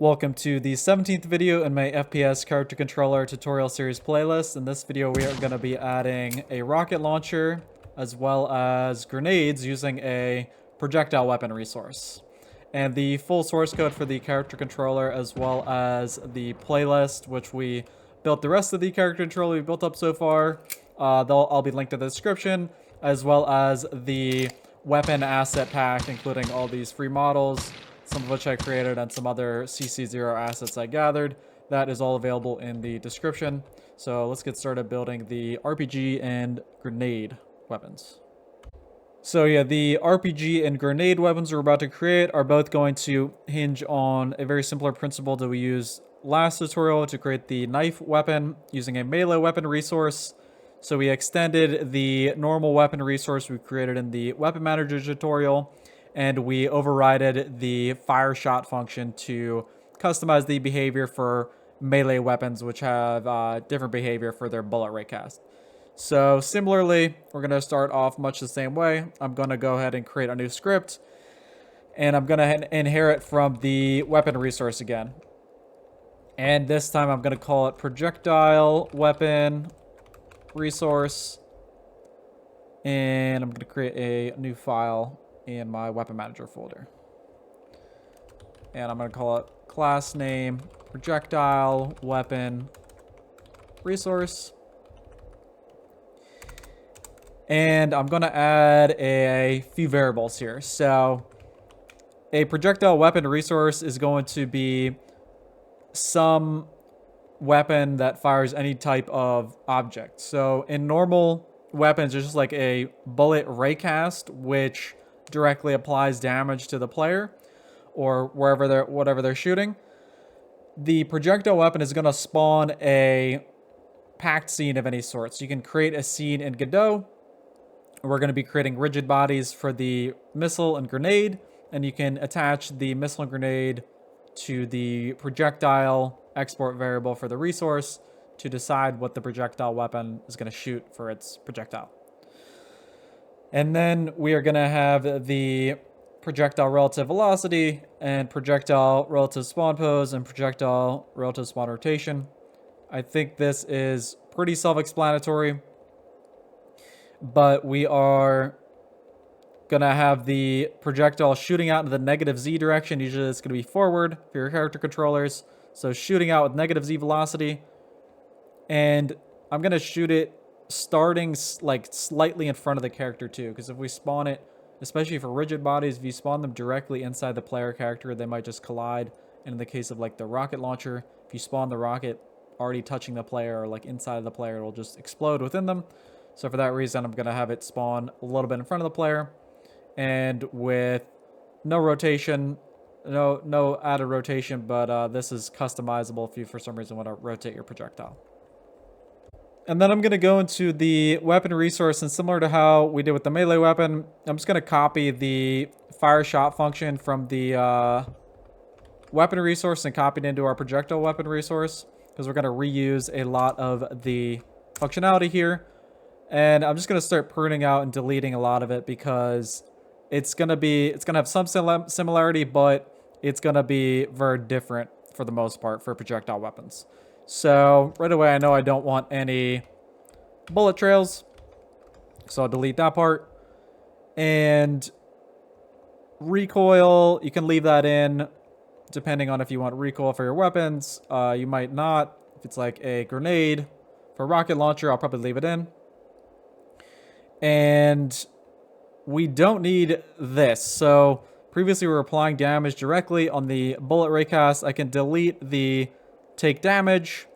Welcome to the 17th video in my FPS character controller tutorial series playlist. In this video, we are going to be adding a rocket launcher as well as grenades using a projectile weapon resource. And the full source code for the character controller as well as the playlist, which we built the rest of the character controller we built up so far, they'll all be linked in the description, as well as the weapon asset pack, including all these free models, some of which I created, and some other CC0 assets I gathered. That is all available in the description. So let's get started building the RPG and grenade weapons. So yeah, the RPG and grenade weapons we're about to create are both going to hinge on a very similar principle that we used last tutorial to create the knife weapon using a melee weapon resource. So we extended the normal weapon resource we created in the weapon manager tutorial, and we overrided the fire shot function to customize the behavior for melee weapons, which have different behavior for their bullet rate cast. So similarly, we're going to start off much the same way. I'm going to go ahead and create a new script, and I'm going to inherit from the weapon resource again. And this time I'm going to call it projectile weapon resource, and I'm going to create a new file in my weapon manager folder, and I'm going to call it class name projectile weapon resource, and I'm going to add a few variables here. So a projectile weapon resource is going to be some weapon that fires any type of object. So in normal weapons, it's just like a bullet raycast, which directly applies damage to the player or whatever they're shooting. The projectile weapon is going to spawn a packed scene of any sort. So you can create a scene in Godot. We're going to be creating rigid bodies for the missile and grenade, and you can attach the missile and grenade to the projectile export variable for the resource to decide what the projectile weapon is going to shoot for its projectile. And then we are going to have the projectile relative velocity and projectile relative spawn pose and projectile relative spawn rotation. I think this is pretty self-explanatory, but we are going to have the projectile shooting out in the negative Z direction. Usually it's going to be forward for your character controllers. So shooting out with negative Z velocity. And I'm going to shoot it starting like slightly in front of the character too, because if we spawn it, especially for rigid bodies, if you spawn them directly inside the player character, they might just collide. And in the case of like the rocket launcher, if you spawn the rocket already touching the player or like inside of the player, it will just explode within them. So for that reason, I'm going to have it spawn a little bit in front of the player, and with no rotation, no added rotation, but this is customizable if you for some reason want to rotate your projectile. And then I'm going to go into the weapon resource, and similar to how we did with the melee weapon, I'm just going to copy the fire shot function from the weapon resource and copy it into our projectile weapon resource, because we're going to reuse a lot of the functionality here. And I'm just going to start pruning out and deleting a lot of it, because it's going to have some similarity, but it's going to be very different for the most part for projectile weapons. So right away, I know I don't want any bullet trails, so I'll delete that part. And recoil, you can leave that in depending on if you want recoil for your weapons. You might not. If it's like a grenade for a rocket launcher, I'll probably leave it in. And we don't need this. So previously we were applying damage directly on the bullet raycast. I can delete the take damage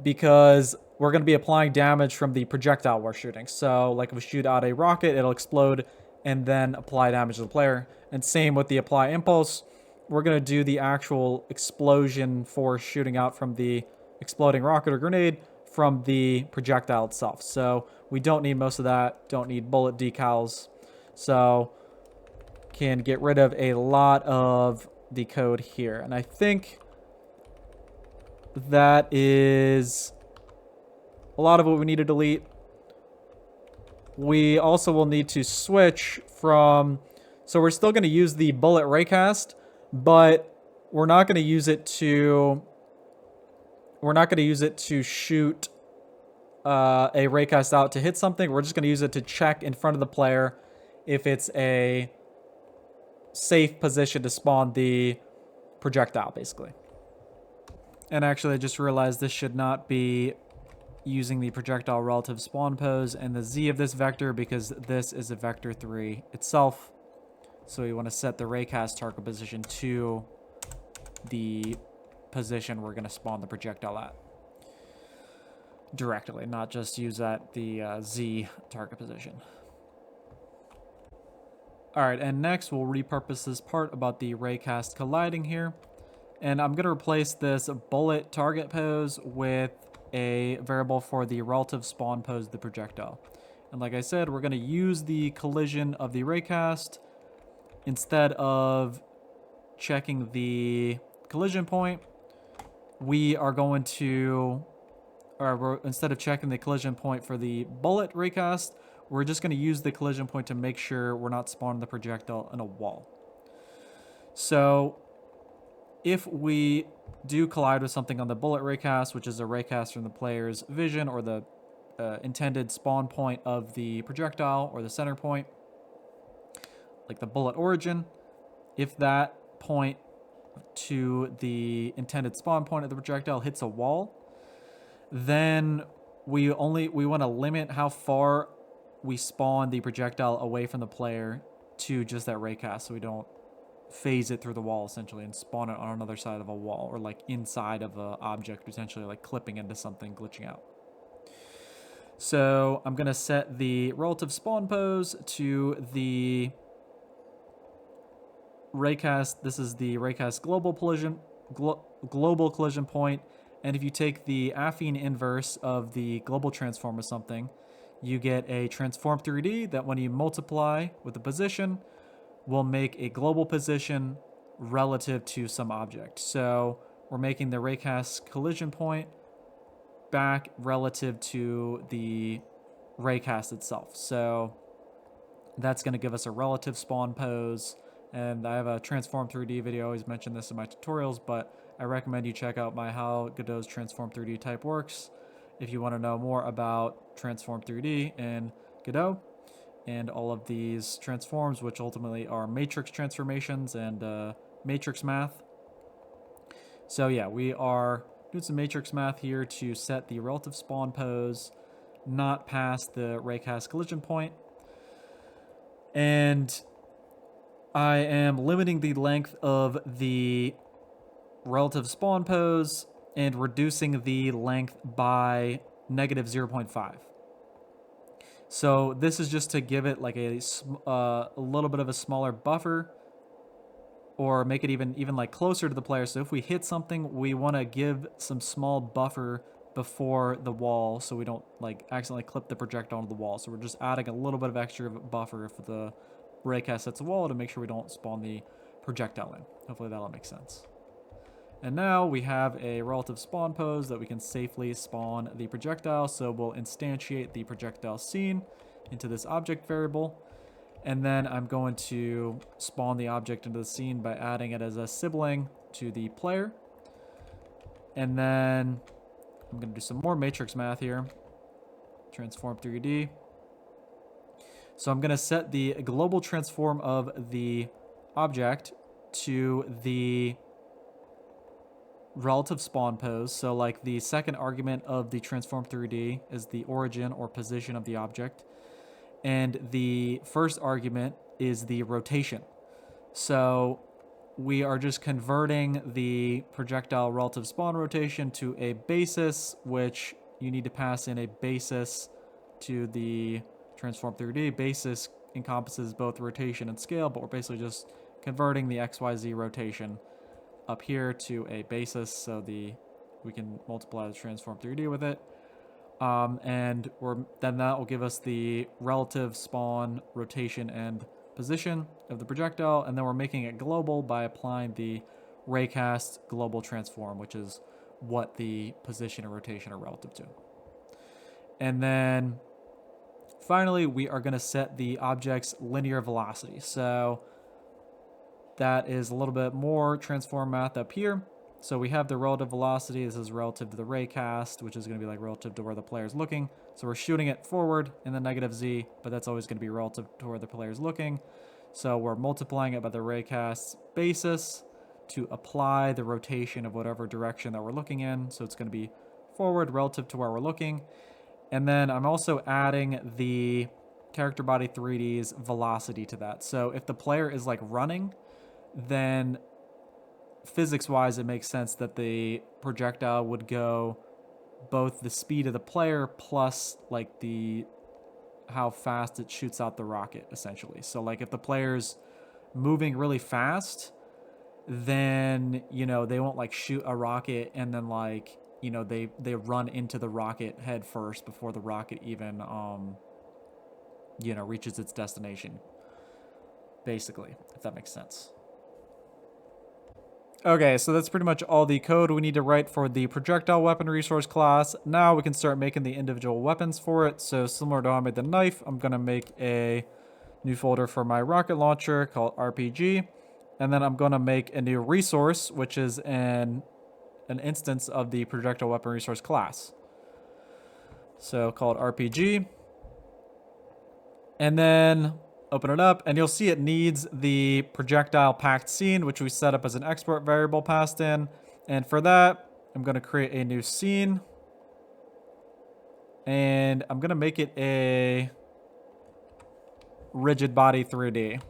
because we're going to be applying damage from the projectile we're shooting. So like if we shoot out a rocket, it'll explode and then apply damage to the player. And same with the apply impulse. We're going to do the actual explosion force shooting out from the exploding rocket or grenade from the projectile itself. So we don't need most of that. Don't need bullet decals. So can get rid of a lot of the code here. And I think that is a lot of what we need to delete. We also will need to switch from, so we're still going to use the bullet raycast, but we're not going to use it to shoot a raycast out to hit something. We're just going to use it to check in front of the player if it's a safe position to spawn the projectile, basically. And actually, I just realized this should not be using the projectile relative spawn pose and the z of this vector, because this is a vector 3 itself. So we want to set the raycast target position to the position we're going to spawn the projectile at directly, not just use that the z target position. All right, and next we'll repurpose this part about the raycast colliding here. And I'm going to replace this bullet target pose with a variable for the relative spawn pose of the projectile. And like I said, we're going to use the collision of the raycast instead of checking the collision point. We are going to, instead of checking the collision point for the bullet raycast, we're just going to use the collision point to make sure we're not spawning the projectile in a wall. So if we do collide with something on the bullet raycast, which is a raycast from the player's vision or the intended spawn point of the projectile or the center point, like the bullet origin, if that point to the intended spawn point of the projectile hits a wall, then we want to limit how far we spawn the projectile away from the player to just that raycast, so we don't phase it through the wall essentially and spawn it on another side of a wall or like inside of an object, potentially like clipping into something, glitching out. So I'm going to set the relative spawn pose to the raycast. This is the raycast global collision point. And if you take the affine inverse of the global transform of something, you get a transform 3D that when you multiply with the position will make a global position relative to some object. So we're making the raycast collision point back relative to the raycast itself. So that's going to give us a relative spawn pose. And I have a transform 3D video. I always mention this in my tutorials, but I recommend you check out my how Godot's transform 3D type works if you want to know more about transform 3D in Godot and all of these transforms, which ultimately are matrix transformations and matrix math. So yeah, we are doing some matrix math here to set the relative spawn pose not past the raycast collision point. And I am limiting the length of the relative spawn pose and reducing the length by negative 0.5. So this is just to give it like a little bit of a smaller buffer, or make it even like closer to the player. So if we hit something, we want to give some small buffer before the wall so we don't like accidentally clip the projectile onto the wall. So we're just adding a little bit of extra buffer if the raycast hits a wall to make sure we don't spawn the projectile in. Hopefully that'll make sense. And now we have a relative spawn pose that we can safely spawn the projectile. So we'll instantiate the projectile scene into this object variable. And then I'm going to spawn the object into the scene by adding it as a sibling to the player. And then I'm going to do some more matrix math here. Transform 3D. So I'm going to set the global transform of the object to the relative spawn pose. So like the second argument of the transform 3D is the origin or position of the object. And the first argument is the rotation. So we are just converting the projectile relative spawn rotation to a basis, which you need to pass in a basis to the transform 3D. Basis encompasses both rotation and scale, but we're basically just converting the XYZ rotation up here to a basis so we can multiply the transform 3D with it. And then that will give us the relative spawn, rotation, and position of the projectile. And then we're making it global by applying the raycast global transform, which is what the position and rotation are relative to. And then finally, we are going to set the object's linear velocity. So that is a little bit more transform math up here. So we have the relative velocity. This is relative to the raycast, which is going to be like relative to where the player is looking. So we're shooting it forward in the negative z, but that's always going to be relative to where the player is looking. So we're multiplying it by the raycast's basis to apply the rotation of whatever direction that we're looking in. So it's going to be forward relative to where we're looking. And then I'm also adding the character body 3D's velocity to that. So if the player is like running, then physics-wise, it makes sense that the projectile would go both the speed of the player plus like the how fast it shoots out the rocket, essentially. So like if the player's moving really fast, then, you know, they won't like shoot a rocket and then like, you know, they run into the rocket head first before the rocket even, you know, reaches its destination, basically, if that makes sense. Okay, so that's pretty much all the code we need to write for the projectile weapon resource class. Now we can start making the individual weapons for it. So similar to how I made the knife, I'm going to make a new folder for my rocket launcher called RPG. And then I'm going to make a new resource, which is an instance of the projectile weapon resource class. So called RPG. And then open it up, and you'll see it needs the projectile packed scene, which we set up as an export variable passed in. And for that, I'm going to create a new scene. And I'm going to make it a rigid body 3D,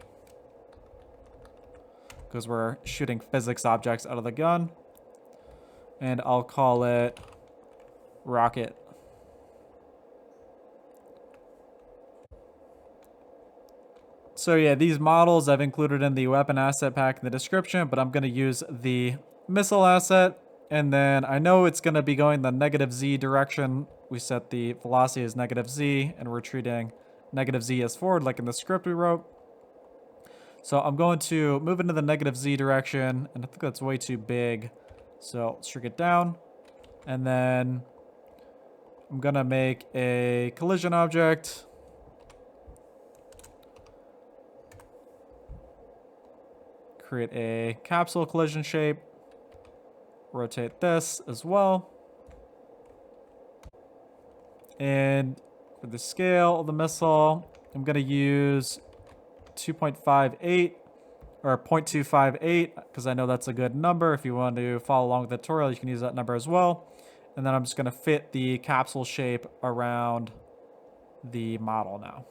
because we're shooting physics objects out of the gun. And I'll call it rocket. So yeah, these models I've included in the weapon asset pack in the description, but I'm going to use the missile asset. And then I know it's going to be going the negative z direction. We set the velocity as negative z, and we're treating negative z as forward, like in the script we wrote. So I'm going to move into the negative z direction, and I think that's way too big. So let's shrink it down. And then I'm going to make a collision object. Create a capsule collision shape. Rotate this as well. And for the scale of the missile, I'm going to use 2.58 or 0.258 because I know that's a good number. If you want to follow along with the tutorial, you can use that number as well. And then I'm just going to fit the capsule shape around the model now.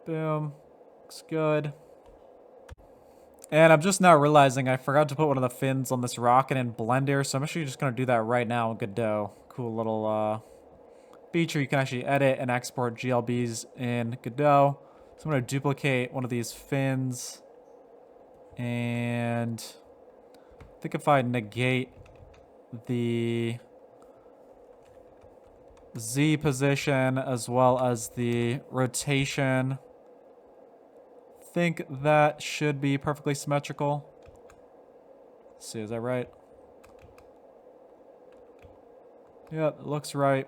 Boom. Looks good. And I'm just now realizing I forgot to put one of the fins on this rocket in Blender, so I'm actually just going to do that right now in Godot. Cool little feature. You can actually edit and export GLBs in Godot. So I'm going to duplicate one of these fins. And I think if I negate the Z position as well as the rotation, think that should be perfectly symmetrical. Let's see, is that right? Yep, it looks right.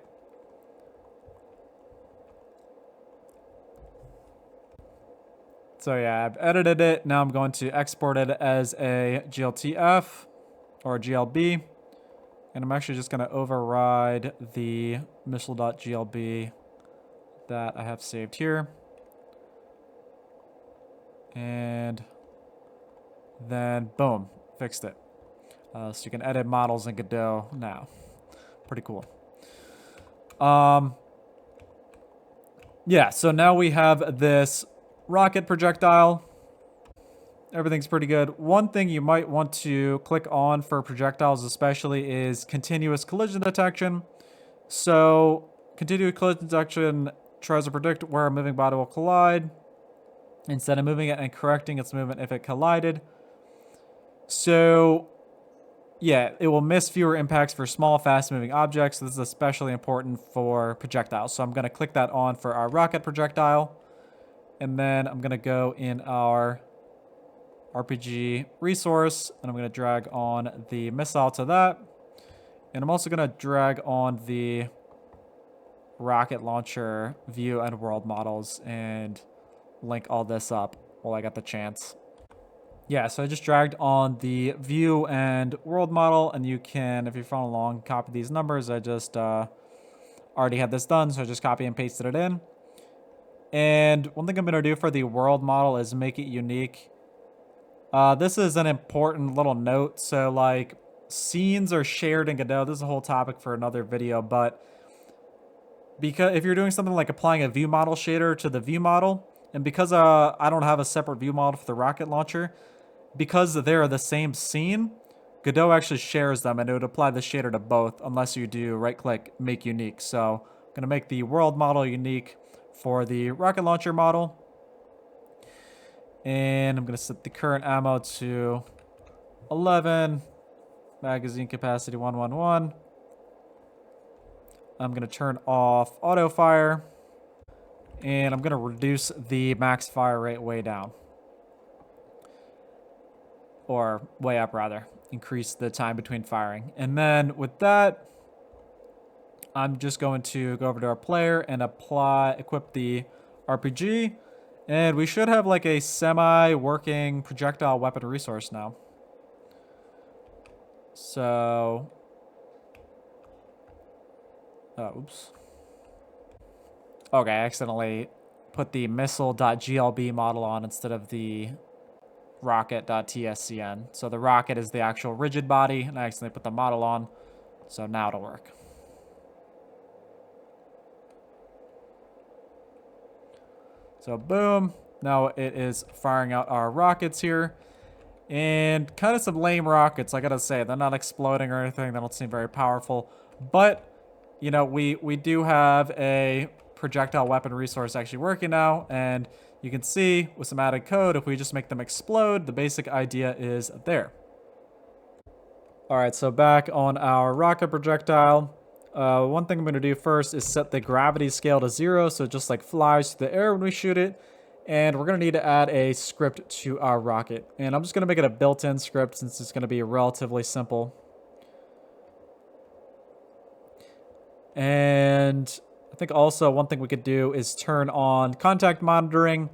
So yeah, I've edited it. Now I'm going to export it as a GLTF or GLB. And I'm actually just going to override the missile.glb that I have saved here. And then, boom, fixed it. So you can edit models in Godot now. Pretty cool. Yeah, so now we have this rocket projectile. Everything's pretty good. One thing you might want to click on for projectiles especially is continuous collision detection. So continuous collision detection tries to predict where a moving body will collide instead of moving it and correcting its movement if it collided. So yeah, it will miss fewer impacts for small, fast-moving objects. This is especially important for projectiles. So I'm going to click that on for our rocket projectile. And then I'm going to go in our RPG resource, and I'm going to drag on the missile to that. And I'm also going to drag on the rocket launcher view and world models and link all this up while I got the chance. Yeah, so I just dragged on the view and world model, and you can, if you're following along, copy these numbers. I just already had this done, so I just copy and pasted it in. And one thing I'm going to do for the world model is make it unique. This is an important little note. So, like, scenes are shared in Godot. This is a whole topic for another video, but because if you're doing something like applying a view model shader to the view model, and because I don't have a separate view model for the rocket launcher, because they're the same scene, Godot actually shares them, and it would apply the shader to both unless you do right-click, make unique. So I'm going to make the world model unique for the rocket launcher model. And I'm going to set the current ammo to 11, magazine capacity 111. I'm going to turn off auto fire, and I'm going to reduce the max fire rate way down. Or way up, rather. Increase the time between firing. And then with that, I'm just going to go over to our player and equip the RPG. And we should have like a semi-working projectile weapon resource now. So... oops. Okay, I accidentally put the missile.glb model on instead of the rocket.tscn. So the rocket is the actual rigid body, and I accidentally put the model on. So now it'll work. So boom. Now it is firing out our rockets here. And kind of some lame rockets, I gotta say. They're not exploding or anything. They don't seem very powerful. But, you know, we do have a projectile weapon resource actually working now. And you can see with some added code, if we just make them explode, the basic idea is there. All right, so back on our rocket projectile. One thing I'm going to do first is set the gravity scale to 0, so it just like flies through the air when we shoot it. And we're going to need to add a script to our rocket. And I'm just going to make it a built-in script since it's going to be relatively simple. And I think also one thing we could do is turn on contact monitoring.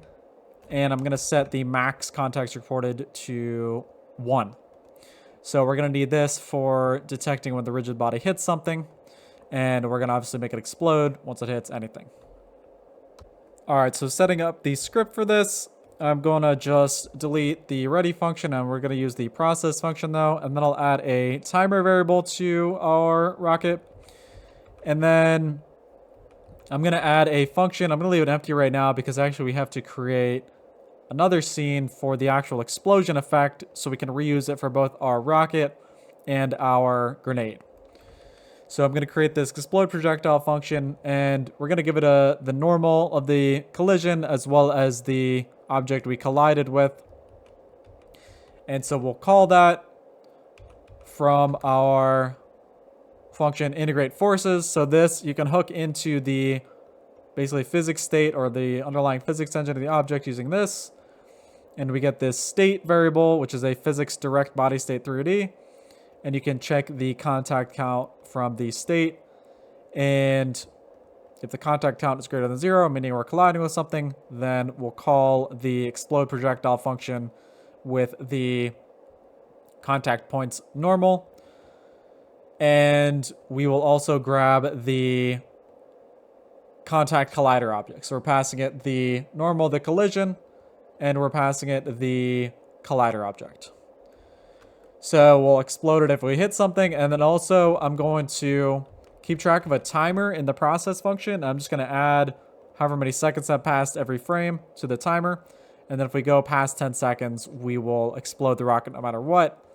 And I'm going to set the max contacts reported to 1. So we're going to need this for detecting when the rigid body hits something. And we're going to obviously make it explode once it hits anything. Alright, so setting up the script for this, I'm going to just delete the ready function, and we're going to use the process function though. And then I'll add a timer variable to our rocket. And then I'm going to add a function. I'm going to leave it empty right now because actually we have to create another scene for the actual explosion effect so we can reuse it for both our rocket and our grenade. So I'm going to create this explode projectile function, and we're going to give it the normal of the collision as well as the object we collided with. And so we'll call that from our function integrate forces. So this you can hook into the basically physics state or the underlying physics engine of the object using this. And we get this state variable, which is a physics direct body state 3D. And you can check the contact count from the state. And if the contact count is greater than 0, meaning we're colliding with something, then we'll call the explode projectile function with the contact points normal. And we will also grab the contact collider object. So we're passing it the normal, the collision, and we're passing it the collider object. So we'll explode it if we hit something. And then also I'm going to keep track of a timer in the process function. I'm just going to add however many seconds have passed every frame to the timer. And then if we go past 10 seconds, we will explode the rocket no matter what.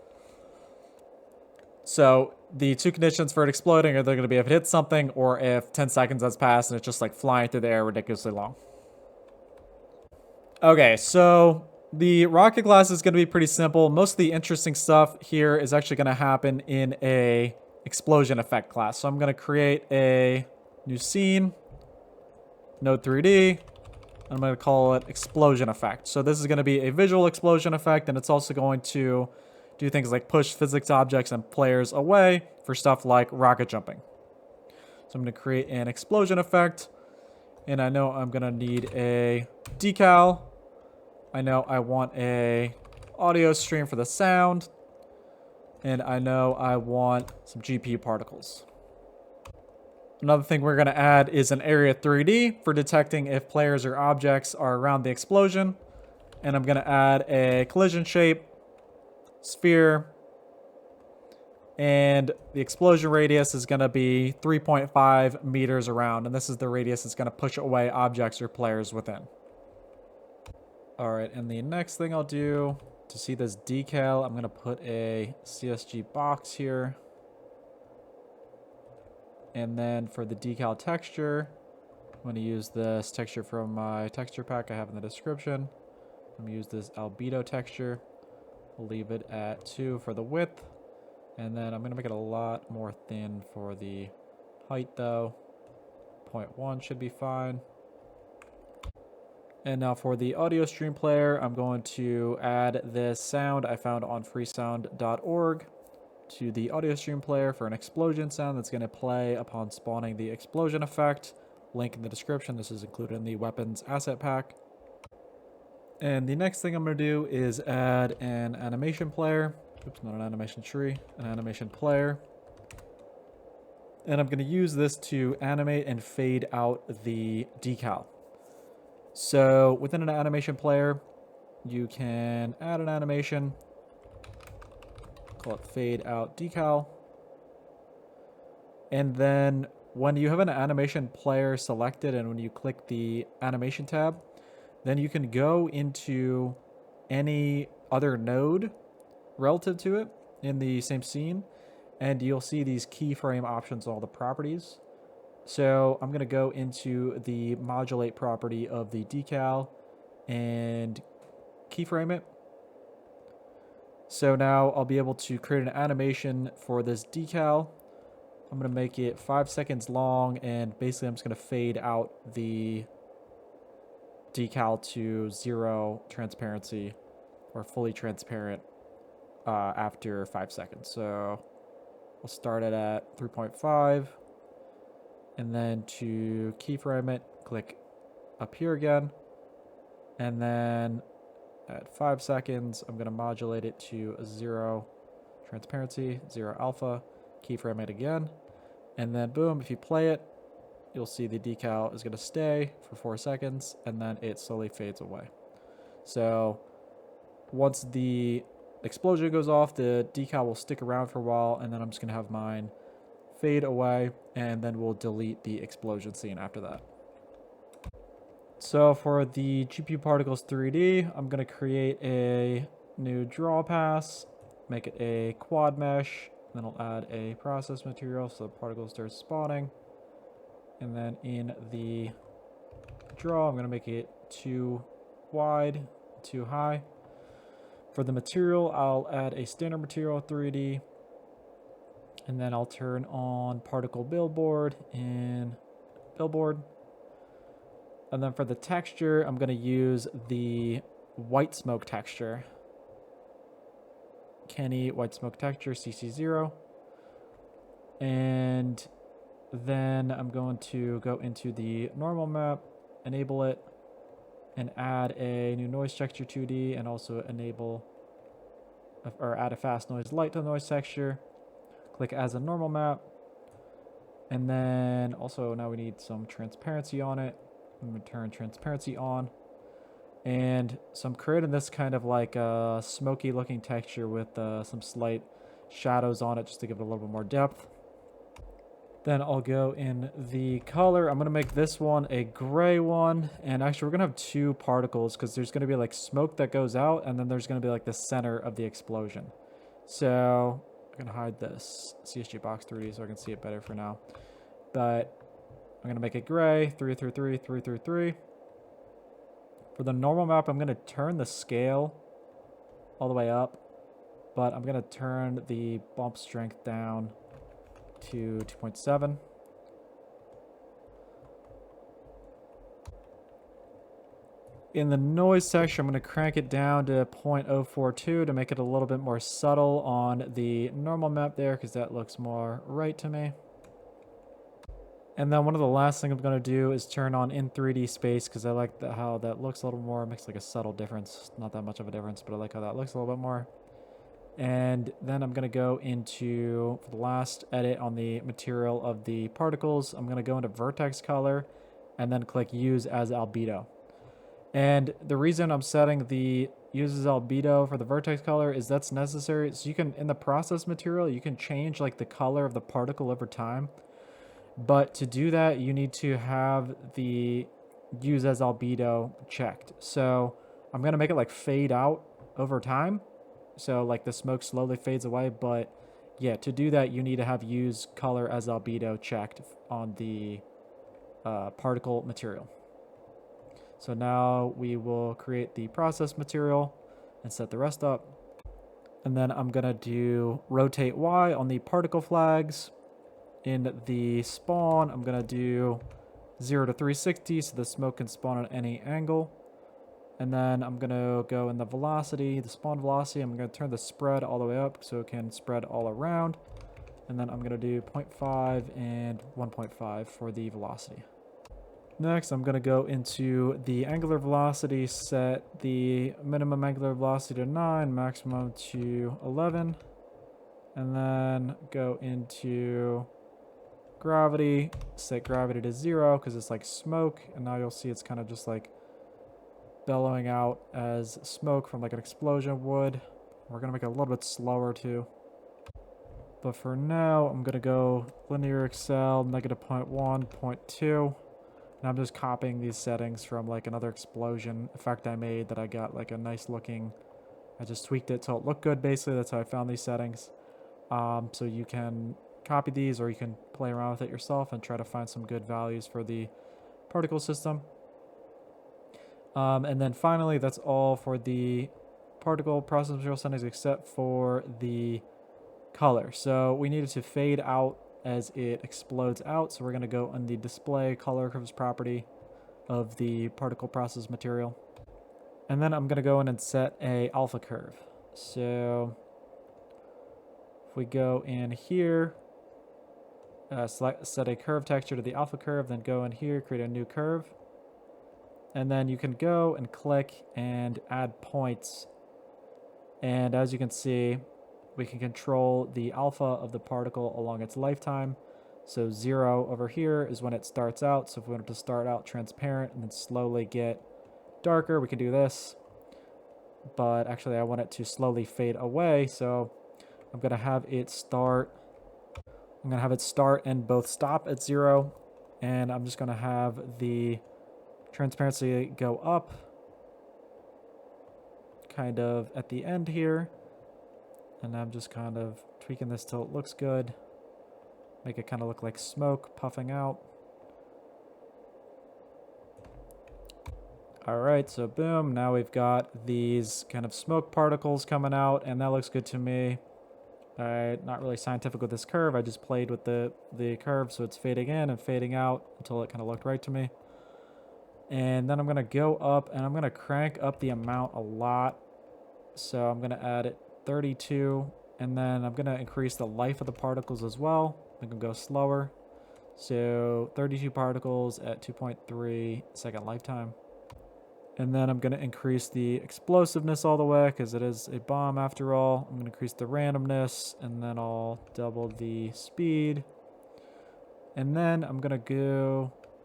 So the two conditions for it exploding are they're going to be if it hits something or if 10 seconds has passed and it's just like flying through the air ridiculously long. Okay, so the rocket class is going to be pretty simple. Most of the interesting stuff here is actually going to happen in a explosion effect class. So I'm going to create a new scene, node 3D. I'm going to call it explosion effect. So this is going to be a visual explosion effect, and it's also going to do things like push physics objects and players away for stuff like rocket jumping. So I'm going to create an explosion effect. And I know I'm gonna need a decal. I know I want a audio stream for the sound. And I know I want some GPU particles. Another thing we're gonna add is an area 3D for detecting if players or objects are around the explosion. And I'm gonna add a collision shape, sphere, and the explosion radius is gonna be 3.5 meters around, and this is the radius that's gonna push away objects or players within. All right, and the next thing I'll do to see this decal, I'm gonna put a CSG box here. And then for the decal texture, I'm gonna use this texture from my texture pack I have in the description. I'm gonna use this albedo texture. I'll leave it at 2 for the width. And then I'm gonna make it a lot more thin for the height though. 0.1 should be fine. And now for the audio stream player, I'm going to add this sound I found on freesound.org to the audio stream player for an explosion sound that's going to play upon spawning the explosion effect. Link in the description. This is included in the weapons asset pack. And the next thing I'm going to do is add an animation player. Oops, not an animation tree, an animation player. And I'm going to use this to animate and fade out the decal. So within an animation player, you can add an animation, call it fade out decal. And then when you have an animation player selected and when you click the animation tab, then you can go into any other node relative to it in the same scene, and you'll see these keyframe options, all the properties. So I'm going to go into the modulate property of the decal and keyframe it. So now I'll be able to create an animation for this decal. I'm going to make it 5 seconds long, and basically I'm just going to fade out the decal to 0 transparency or fully transparent after 5 seconds. So we'll start it at 3.5. And then to keyframe it, click up here again. And then at 5 seconds, I'm going to modulate it to 0 transparency, 0 alpha, keyframe it again. And then boom, if you play it, you'll see the decal is going to stay for 4 seconds, and then it slowly fades away. So once the explosion goes off, the decal will stick around for a while, and then I'm just going to have mine fade away, and then we'll delete the explosion scene after that. So for the GPU particles 3D, I'm going to create a new draw pass, make it a quad mesh, then I'll add a process material so the particles start spawning. And then in the draw, I'm going to make it too wide, too high. For the material, I'll add a standard material 3D. And then I'll turn on particle billboard in billboard. And then for the texture, I'm going to use the white smoke texture. Kenny white smoke texture CC0. And then I'm going to go into the normal map, enable it, and add a new noise texture 2D, and also enable or add a fast noise light to noise texture. Click as a normal map. And then also now we need some transparency on it. I'm going to turn transparency on. And so I'm creating this kind of like a smoky looking texture with some slight shadows on it just to give it a little bit more depth. Then I'll go in the color. I'm going to make this one a gray one. And actually we're going to have 2 particles because there's going to be like smoke that goes out, and then there's going to be like the center of the explosion. So I'm going to hide this CSG box 3D so I can see it better for now. But I'm going to make it gray, 3 through 3, 3 through 3. For the normal map, I'm going to turn the scale all the way up, but I'm going to turn the bump strength down to 2.7. In the noise section, I'm going to crank it down to 0.042 to make it a little bit more subtle on the normal map there, because that looks more right to me. And then one of the last things I'm going to do is turn on in 3D space because I like how that looks a little more. It makes like a subtle difference. Not that much of a difference, but I like how that looks a little bit more. And then I'm going to go into, for the last edit on the material of the particles, I'm going to go into vertex color and then click use as albedo. And the reason I'm setting the use as albedo for the vertex color is that's necessary. So you can, in the process material, you can change like the color of the particle over time. But to do that, you need to have the use as albedo checked. So I'm going to make it like fade out over time. So like the smoke slowly fades away. But yeah, to do that, you need to have use color as albedo checked on the particle material. So now we will create the process material and set the rest up. And then I'm going to do rotate Y on the particle flags. In the spawn, I'm going to do 0 to 360 so the smoke can spawn at any angle. And then I'm going to go in the velocity, the spawn velocity. I'm going to turn the spread all the way up so it can spread all around. And then I'm going to do 0.5 and 1.5 for the velocity. Next, I'm going to go into the angular velocity, set the minimum angular velocity to 9, maximum to 11. And then go into gravity, set gravity to 0 because it's like smoke, and now you'll see it's kind of just like bellowing out as smoke from like an explosion would. We're gonna make it a little bit slower too. But for now, I'm gonna go linear Excel, negative 0.1, 0.2. And I'm just copying these settings from like another explosion effect I made that I got like a nice looking, I just tweaked it till it looked good basically. That's how I found these settings. So you can copy these or you can play around with it yourself and try to find some good values for the particle system. And then finally, that's all for the particle process material settings except for the color. So we need it to fade out as it explodes out. So we're going to go on the display color curves property of the particle process material. And then I'm going to go in and set a alpha curve. So if we go in here, set a curve texture to the alpha curve, then go in here, create a new curve. And then you can go and click and add points. And as you can see, we can control the alpha of the particle along its lifetime. So 0 over here is when it starts out. So if we want it to start out transparent and then slowly get darker, we can do this. But actually I want it to slowly fade away. So I'm going to have it start and both stop at 0. And I'm just going to have the transparency go up kind of at the end here. And I'm just kind of tweaking this till it looks good. Make it kind of look like smoke puffing out. All right, so boom, now we've got these kind of smoke particles coming out, and that looks good to me. Not really scientific with this curve. I just played with the curve, so it's fading in and fading out until it kind of looked right to me. And then I'm going to go up, and I'm going to crank up the amount a lot. So I'm going to add it 32, and then I'm going to increase the life of the particles as well. I'm going to go slower. So 32 particles at 2.3 second lifetime. And then I'm going to increase the explosiveness all the way because it is a bomb after all. I'm going to increase the randomness, and then I'll double the speed. And then I'm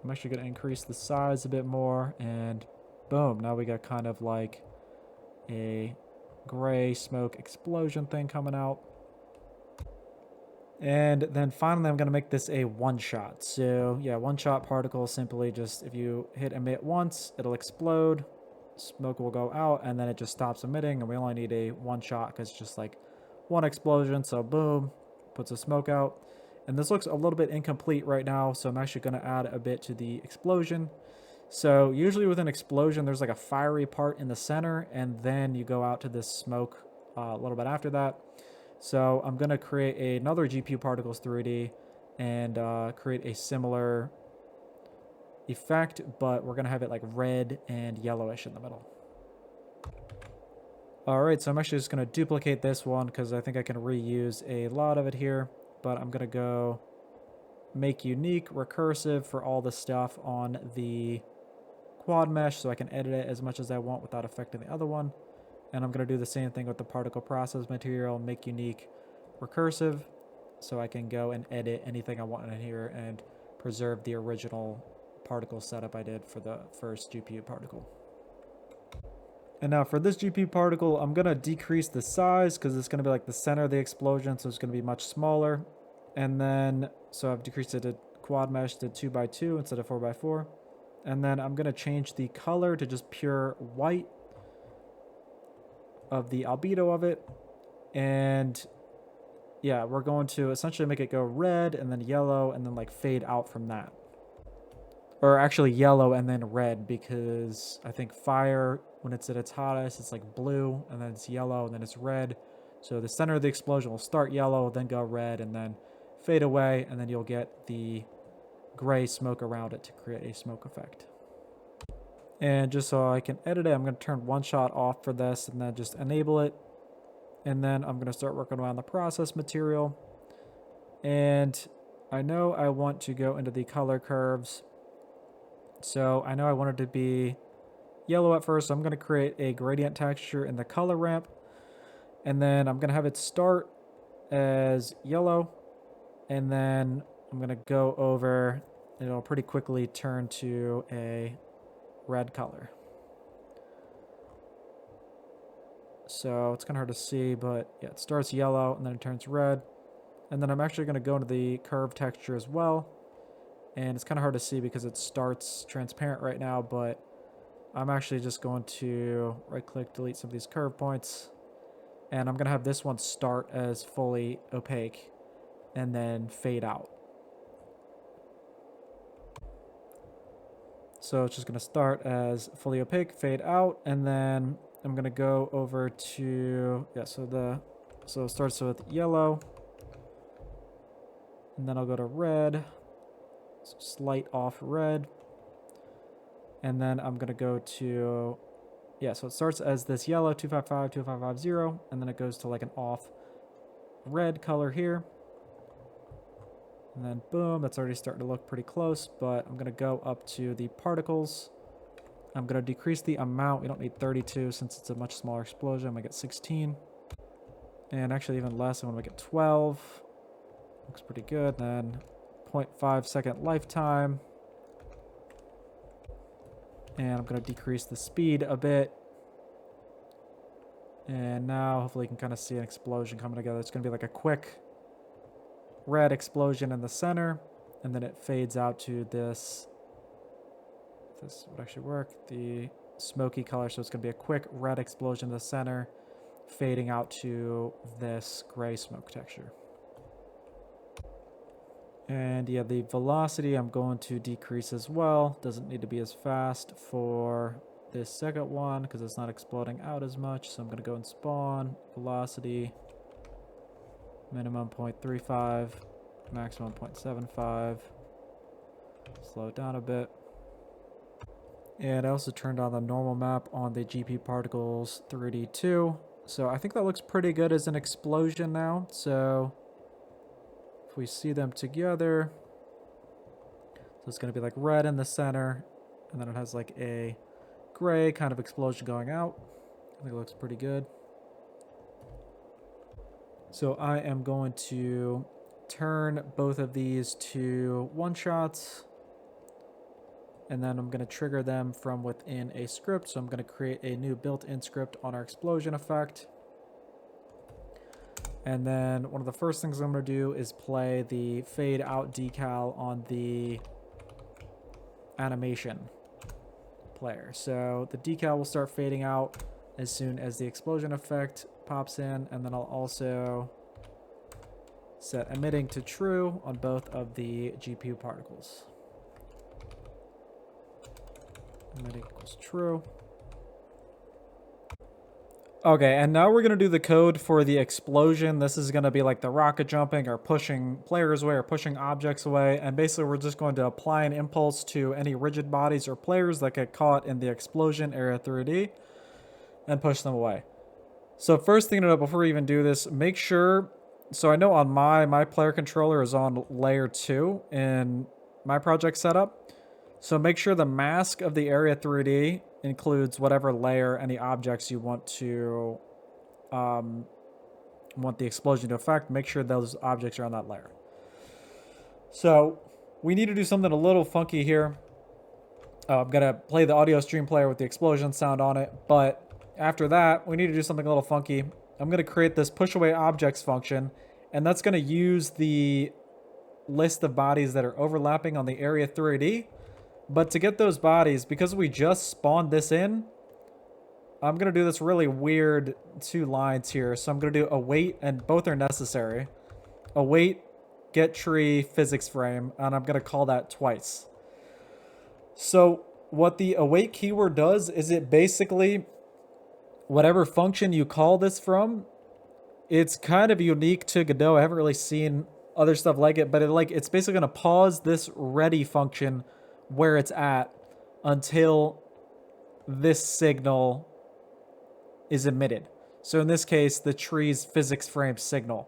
actually going to increase the size a bit more, and boom, now we got kind of like a gray smoke explosion thing coming out. And then finally, I'm going to make this a one-shot. So yeah, one-shot particle, simply just if you hit emit once, it'll explode, smoke will go out, and then it just stops emitting, and we only need a one-shot because it's just like one explosion. So boom, puts the smoke out. And this looks a little bit incomplete right now, so I'm actually going to add a bit to the explosion. So usually with an explosion, there's like a fiery part in the center, and then you go out to this smoke a little bit after that. So I'm going to create another GPU Particles 3D and create a similar effect, but we're going to have it like red and yellowish in the middle. All right, so I'm actually just going to duplicate this one because I think I can reuse a lot of it here, but I'm going to go make unique, recursive for all the stuff on the quad mesh so I can edit it as much as I want without affecting the other one. And I'm going to do the same thing with the particle process material, make unique, recursive, so I can go and edit anything I want in here and preserve the original particle setup I did for the first GPU particle. And now for this GPU particle, I'm going to decrease the size because it's going to be like the center of the explosion, so it's going to be much smaller. And then, so I've decreased it to quad mesh to 2x2 instead of 4x4. And then I'm going to change the color to just pure white of the albedo of it. And yeah, we're going to essentially make it go red and then yellow and then like fade out from that. Or actually yellow and then red, because I think fire, when it's at its hottest, it's like blue and then it's yellow and then it's red. So the center of the explosion will start yellow, then go red and then fade away, and then you'll get the gray smoke around it to create a smoke effect. And just so I can edit it, I'm going to turn one shot off for this and then just enable it. And then I'm going to start working around the process material. And I know I want to go into the color curves. So I know I want it to be yellow at first. So I'm going to create a gradient texture in the color ramp. And then I'm going to have it start as yellow. And then I'm going to go over, it'll pretty quickly turn to a red color. So it's kind of hard to see, but yeah, it starts yellow and then it turns red. And then I'm actually going to go into the curve texture as well. And it's kind of hard to see because it starts transparent right now, but I'm actually just going to right click, delete some of these curve points. And I'm going to have this one start as fully opaque and then fade out. So it's just going to start as fully opaque, fade out, and then I'm going to go over to, yeah, so it starts with yellow, and then I'll go to red, so slight off red, and then I'm going to go to, yeah, so it starts as this yellow, 255, 2550, and then it goes to like an off red color here. And then boom, that's already starting to look pretty close, but I'm going to go up to the particles. I'm going to decrease the amount. We don't need 32 since it's a much smaller explosion. I'm going to get 16. And actually even less, I'm going to make it 12. Looks pretty good. Then 0.5 second lifetime. And I'm going to decrease the speed a bit. And now hopefully you can kind of see an explosion coming together. It's going to be like a quick red explosion in the center, and then it fades out to this would actually work, the smoky color. So it's going to be a quick red explosion in the center, fading out to this gray smoke texture. And yeah, the velocity I'm going to decrease as well. Doesn't need to be as fast for this second one because it's not exploding out as much. So I'm going to go and spawn velocity minimum 0.35, maximum 0.75. Slow it down a bit. And I also turned on the normal map on the GP Particles 3D2. So I think that looks pretty good as an explosion now. So if we see them together, so it's going to be like red in the center, and then it has like a gray kind of explosion going out. I think it looks pretty good. So I am going to turn both of these to one-shots, and then I'm going to trigger them from within a script. So I'm going to create a new built-in script on our explosion effect. And then one of the first things I'm going to do is play the fade out decal on the animation player. So the decal will start fading out as soon as the explosion effect pops in, and then I'll also set emitting to true on both of the GPU particles. Emitting equals true. Okay, and now we're going to do the code for the explosion. This is going to be like the rocket jumping or pushing players away or pushing objects away. And basically we're just going to apply an impulse to any rigid bodies or players that get caught in the explosion area 3D and push them away. So first thing to know before we even do this, make sure So I know on my player controller is on layer 2 in my project setup. So make sure the mask of the area 3D includes whatever layer, any objects you want to want the explosion to affect. Make sure those objects are on that layer. So we need to do something a little funky here. I'm gonna play the audio stream player with the explosion sound on it, but after that, we need to do something a little funky. I'm gonna create this push away objects function, and that's gonna use the list of bodies that are overlapping on the area 3D. But to get those bodies, because we just spawned this in, I'm gonna do this really weird 2 lines here. So I'm gonna do await, and both are necessary. Await, get tree, physics frame, and I'm gonna call that twice. So what the await keyword does is it basically, whatever function you call this from, it's kind of unique to Godot. I haven't really seen other stuff like it, but it's basically going to pause this ready function where it's at until this signal is emitted. So in this case, the tree's physics frame signal.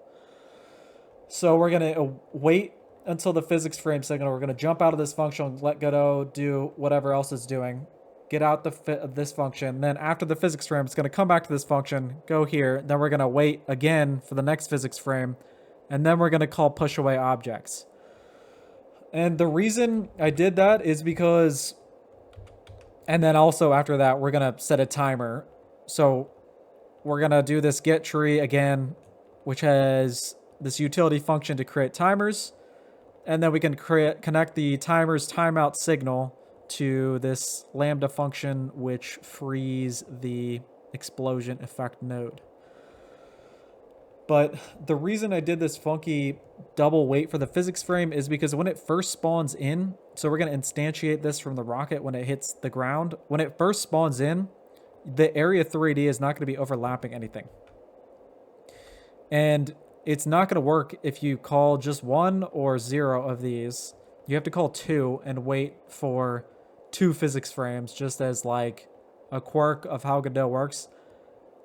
So we're going to wait until the physics frame signal. We're going to jump out of this function, let Godot do whatever else it's doing, get out this function. Then after the physics frame, it's going to come back to this function, go here. Then we're going to wait again for the next physics frame. And then we're going to call push away objects. And the reason I did that is because, and then also after that, we're going to set a timer. So we're going to do this get tree again, which has this utility function to create timers. And then we can connect the timer's timeout signal to this lambda function, which frees the explosion effect node. But the reason I did this funky double wait for the physics frame is because when it first spawns in, so we're going to instantiate this from the rocket when it hits the ground. When it first spawns in, the area 3D is not going to be overlapping anything. And it's not going to work if you call just 1 or 0 of these. You have to call 2 and wait for 2 physics frames, just as like a quirk of how Godot works.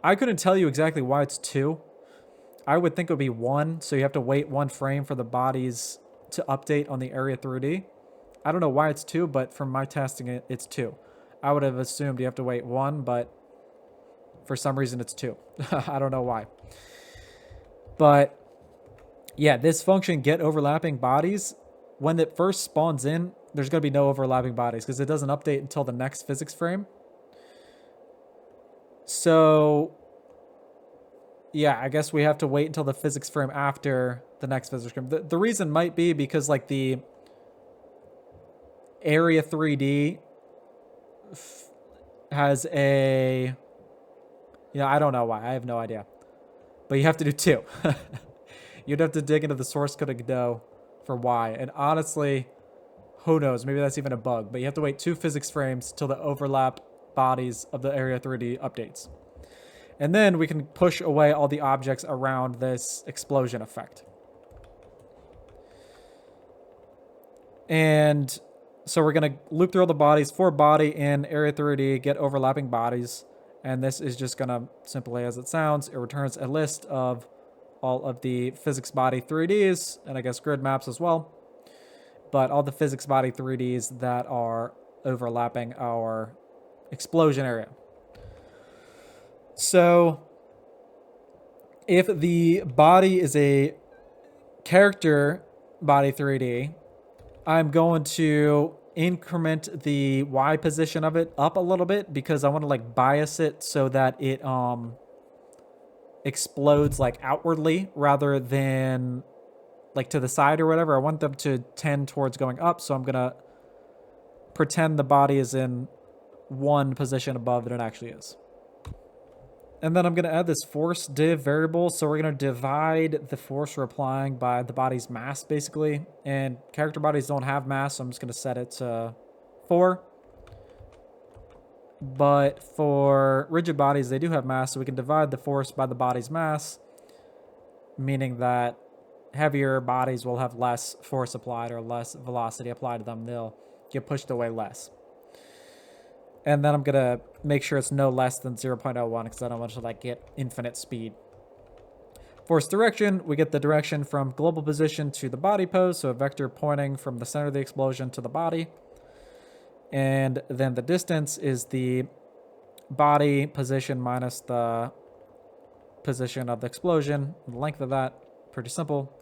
I couldn't tell you exactly why it's 2. I would think it would be 1, so you have to wait 1 frame for the bodies to update on the area 3D. I don't know why it's 2, but from my testing it's 2. I would have assumed you have to wait 1, but for some reason it's 2. I don't know why. But yeah, this function, get overlapping bodies, when it first spawns in, there's going to be no overlapping bodies because it doesn't update until the next physics frame. So yeah, I guess we have to wait until the physics frame after the next physics frame. The reason might be because like the area 3D has a, I don't know why. I have no idea. But you have to do 2. You'd have to dig into the source code of Godot for why. And honestly, who knows? Maybe that's even a bug. But you have to wait 2 physics frames till the overlap bodies of the area 3D updates. And then we can push away all the objects around this explosion effect. And so we're going to loop through all the bodies for body in area 3D, get overlapping bodies. And this is just going to, simply as it sounds, it returns a list of all of the physics body 3Ds, and I guess grid maps as well. But all the physics body 3Ds that are overlapping our explosion area. So if the body is a character body 3D, I'm going to increment the Y position of it up a little bit because I want to like bias it so that it explodes like outwardly rather than like to the side or whatever. I want them to tend towards going up, so I'm gonna pretend the body is in one position above than it actually is. And then I'm going to add this force div variable. So we're going to divide the force we're applying by the body's mass, basically. And character bodies don't have mass, so I'm just going to set it to 4. But for rigid bodies, they do have mass, so we can divide the force by the body's mass, meaning that heavier bodies will have less force applied or less velocity applied to them. They'll get pushed away less. And then I'm going to make sure it's no less than 0.01 because I don't want to like get infinite speed. Force direction, we get the direction from global position to the body pose, so a vector pointing from the center of the explosion to the body. And then the distance is the body position minus the position of the explosion, the length of that. Pretty simple.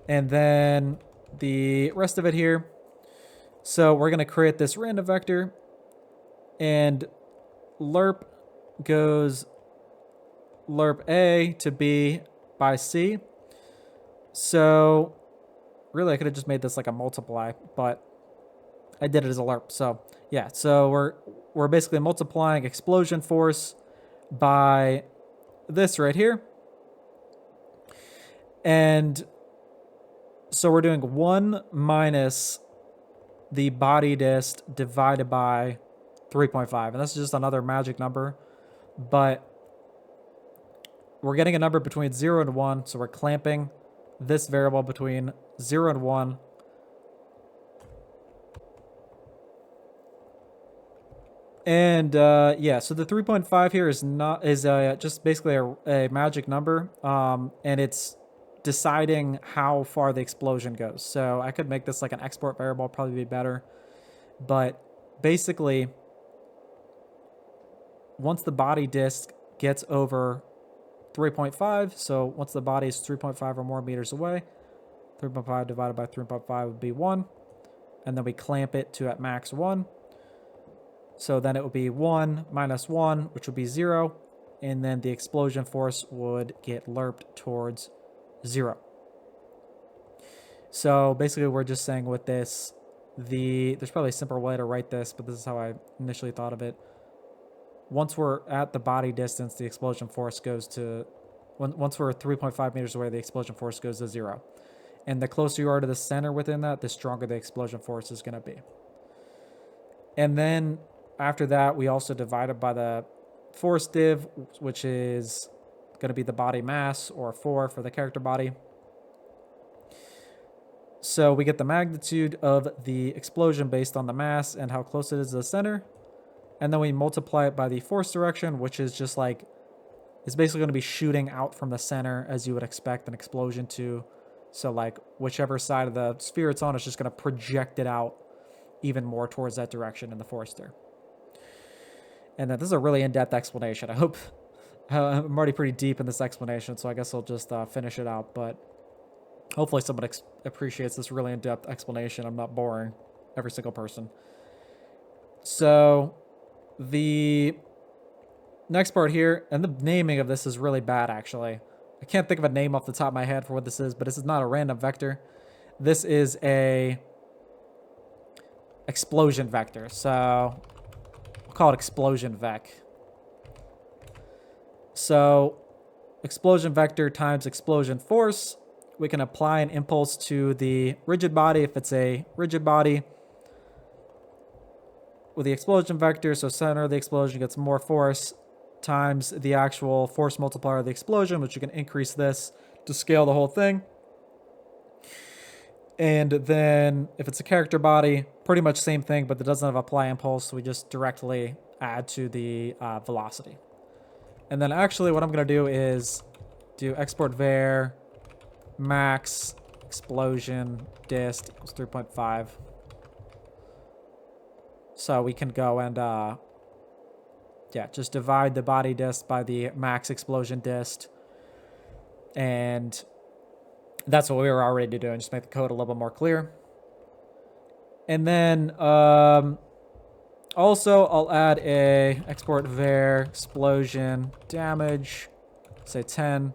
And then the rest of it here. So we're going to create this random vector, and lerp goes lerp A to B by C. So really I could have just made this like a multiply, but I did it as a lerp. So yeah, so we're basically multiplying explosion force by this right here. And so we're doing 1 minus the body dist divided by 3.5. And that's just another magic number. But we're getting a number between 0 and 1. So we're clamping this variable between 0 and 1. And yeah, so the 3.5 here is just basically a magic number, and it's deciding how far the explosion goes. So I could make this like an export variable, probably be better. But basically, once the body disk gets over 3.5, so once the body is 3.5 or more meters away, 3.5 divided by 3.5 would be 1, and then we clamp it to at max 1. So then it would be 1 minus 1, which would be 0. And then the explosion force would get lerped towards 0. So basically we're just saying with this, there's probably a simpler way to write this, but this is how I initially thought of it. Once we're at the body distance, the explosion force goes to... Once we're 3.5 meters away, the explosion force goes to 0. And the closer you are to the center within that, the stronger the explosion force is going to be. And then after that, we also divide it by the force div, which is going to be the body mass, or 4 for the character body. So we get the magnitude of the explosion based on the mass and how close it is to the center. And then we multiply it by the force direction, which is just like, it's basically going to be shooting out from the center as you would expect an explosion to. So like whichever side of the sphere it's on, it's just going to project it out even more towards that direction in the force there. And then this is a really in-depth explanation. I hope I'm already pretty deep in this explanation, so I guess I'll just finish it out. But hopefully someone appreciates this really in-depth explanation. I'm not boring every single person. So the next part here, and the naming of this is really bad, actually. I can't think of a name off the top of my head for what this is, but this is not a random vector. This is a explosion vector. So we'll call it explosion vec. So explosion vector times explosion force. We can apply an impulse to the rigid body if it's a rigid body with the explosion vector. So center of the explosion gets more force times the actual force multiplier of the explosion, which you can increase this to scale the whole thing. And then if it's a character body, pretty much same thing, but it doesn't have apply impulse. So we just directly add to the velocity. And then actually what I'm going to do is do export var max explosion dist equals 3.5. So we can go and yeah, just divide the body dist by the max explosion dist. And that's what we were already doing, just make the code a little bit more clear. And then also I'll add a export var explosion damage, say 10.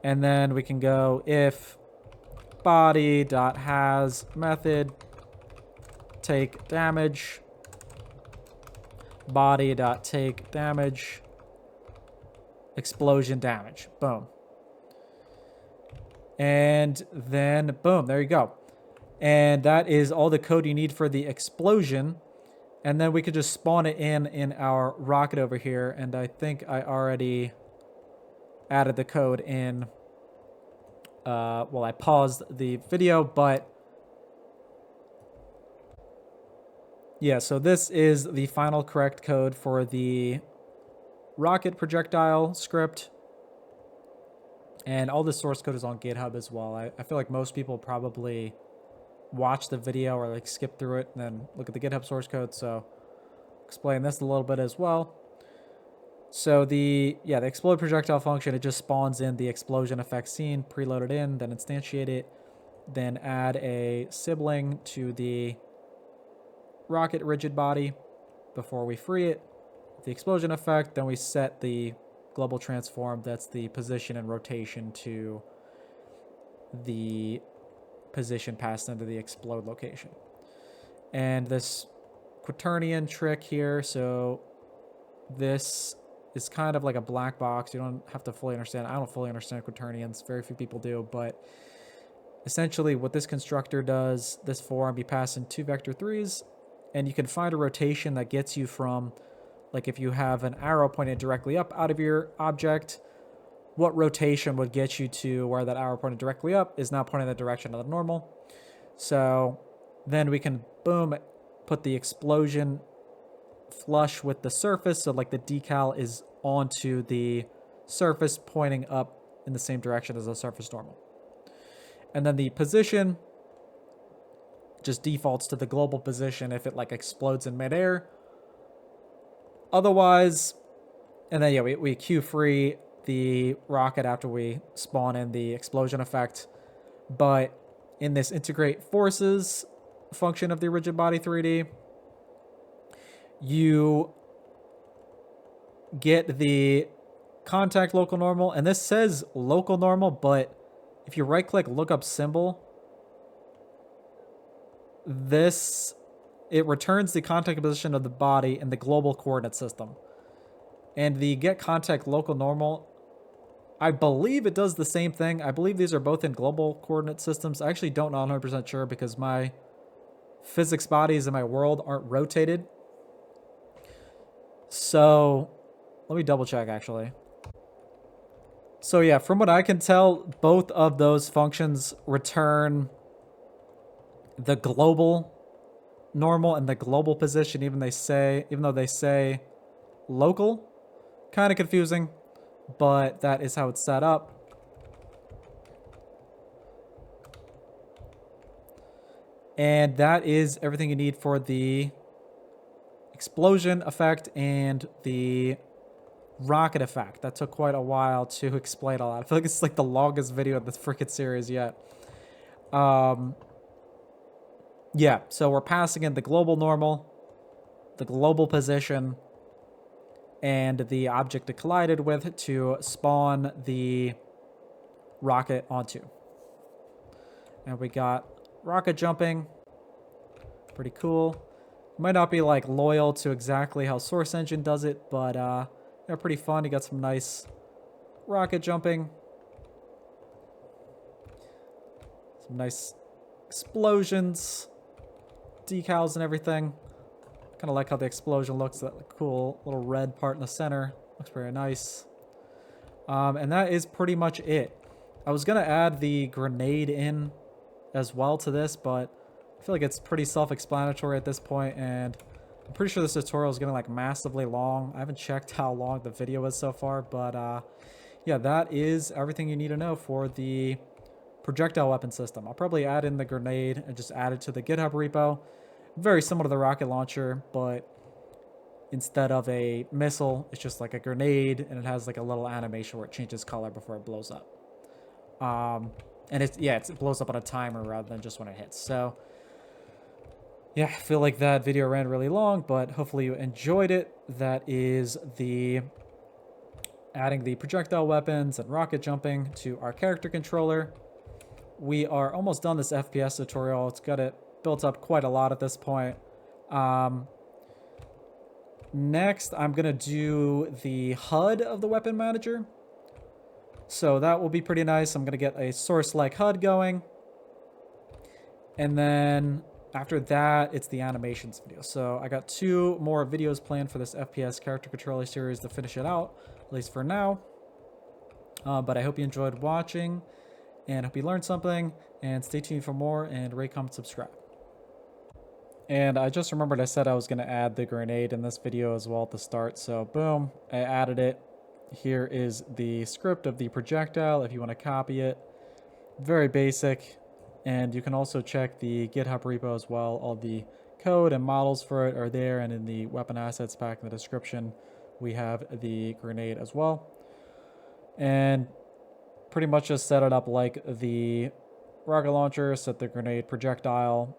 And then we can go if body.has method take damage, body.take damage, explosion damage. Boom. And then boom, there you go. And that is all the code you need for the explosion. And then we could just spawn it in our rocket over here. And I think I already added the code in. Well, I paused the video, but yeah, so this is the final correct code for the rocket projectile script. And all this source code is on GitHub as well. I feel like most people probably watch the video or like skip through it and then look at the GitHub source code. So explain this a little bit as well. So the explode projectile function, it just spawns in the explosion effect scene, preloaded in, then instantiate it, then add a sibling to the rocket rigid body before we free it. The explosion effect, then we set the global transform, that's the position and rotation, to the position passed into the explode location. And this quaternion trick here, so this is kind of like a black box. You don't have to fully understand. I don't fully understand quaternions. Very few people do, but essentially what this constructor does, this form, you pass in 2 vector 3s, and you can find a rotation that gets you from, like if you have an arrow pointed directly up out of your object, what rotation would get you to where that arrow pointed directly up is now pointing in the direction of the normal. So then we can, boom, put the explosion flush with the surface, so like the decal is onto the surface pointing up in the same direction as the surface normal. And then the position just defaults to the global position if it like explodes in midair. Otherwise, and then yeah, we queue free the rocket after we spawn in the explosion effect. But in this integrate forces function of the rigid body 3D, you get the contact local normal, and this says local normal, but if you right click look up symbol, it returns the contact position of the body in the global coordinate system. And the get contact local normal, I believe it does the same thing. I believe these are both in global coordinate systems. I actually don't know 100% sure because my physics bodies in my world aren't rotated. So let me double check actually. So yeah, from what I can tell, both of those functions return the global normal and the global position, even though they say local. Kind of confusing, but that is how it's set up. And that is everything you need for the explosion effect and the rocket effect. That took quite a while to explain all that. I feel like it's like the longest video of this freaking series yet. Yeah, so we're passing in the global normal, the global position, and the object it collided with to spawn the rocket onto. And we got rocket jumping. Pretty cool. Might not be like loyal to exactly how Source Engine does it, but they're pretty fun. You got some nice rocket jumping. Some nice explosions, decals and everything. Kind of like how the explosion looks, that cool little red part in the center. Looks very nice. And that is pretty much it. I was going to add the grenade in as well to this, but I feel like it's pretty self-explanatory at this point, and I'm pretty sure this tutorial is getting like massively long. I haven't checked how long the video is so far, but yeah, that is everything you need to know for the projectile weapon system. I'll probably add in the grenade and just add it to the GitHub repo. Very similar to the rocket launcher, but instead of a missile, it's just like a grenade, and it has like a little animation where it changes color before it blows up. And it blows up on a timer rather than just when it hits. So yeah, I feel like that video ran really long, but hopefully you enjoyed it. That is the adding the projectile weapons and rocket jumping to our character controller. We are almost done this FPS tutorial. It's got it built up quite a lot at this point. Next, I'm going to do the HUD of the weapon manager. So that will be pretty nice. I'm going to get a source-like HUD going. And then after that, it's the animations video. So I got 2 more videos planned for this FPS character controller series to finish it out, at least for now. But I hope you enjoyed watching, and hope you learned something, and stay tuned for more, and rate, comment, subscribe. And I just remembered I said I was going to add the grenade in this video as well at the start. So boom, I added it. Here is the script of the projectile if you want to copy it. Very basic. And you can also check the GitHub repo as well. All the code and models for it are there. And in the weapon assets pack in the description, we have the grenade as well. And pretty much just set it up like the rocket launcher, set the grenade projectile.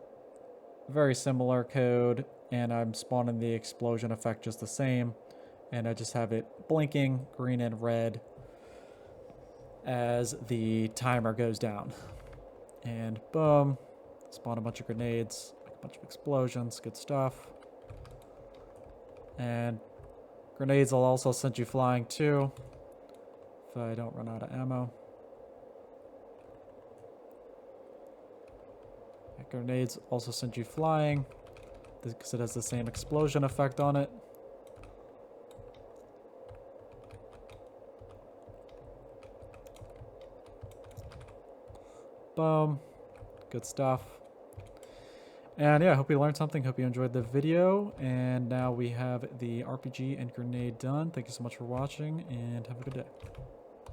Very similar code, and I'm spawning the explosion effect just the same, and I just have it blinking green and red as the timer goes down. And boom, spawn a bunch of grenades, a bunch of explosions, good stuff. And grenades will also send you flying too, if I don't run out of ammo. Grenades also send you flying because it has the same explosion effect on it. Boom. Good stuff. And yeah, I hope you learned something. Hope you enjoyed the video. And now we have the RPG and grenade done. Thank you so much for watching and have a good day.